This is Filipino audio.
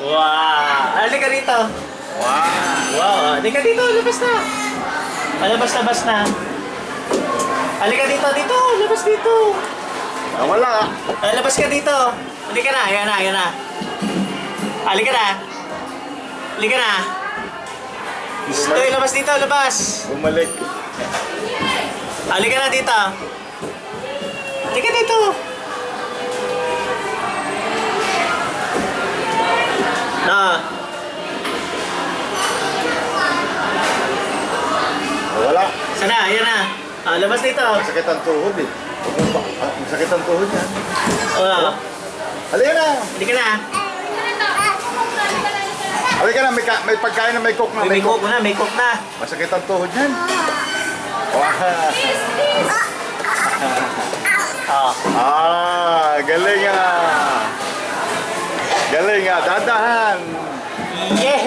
Wow! Halika dito. Wow! Wow! Halika dito. Labas na. Labas na. Halika dito. Dito. Labas dito. Wala. Labas ka dito. Halika na. Ayan na. Halika na. Dito, labas dito. Labas. Bumalik. Halika na dito. Halika dito. Wala. Sana, ayan na. Labas dito. Masakit ang tuhod eh. Masakit ang tuhod yan. Halika na. Halika na. Halika na, may pagkain na may coke na. May coke na, may coke na. Masakit ang tuhod yan. Wow. Galing ah. Galing ah, dadahan. Yeah!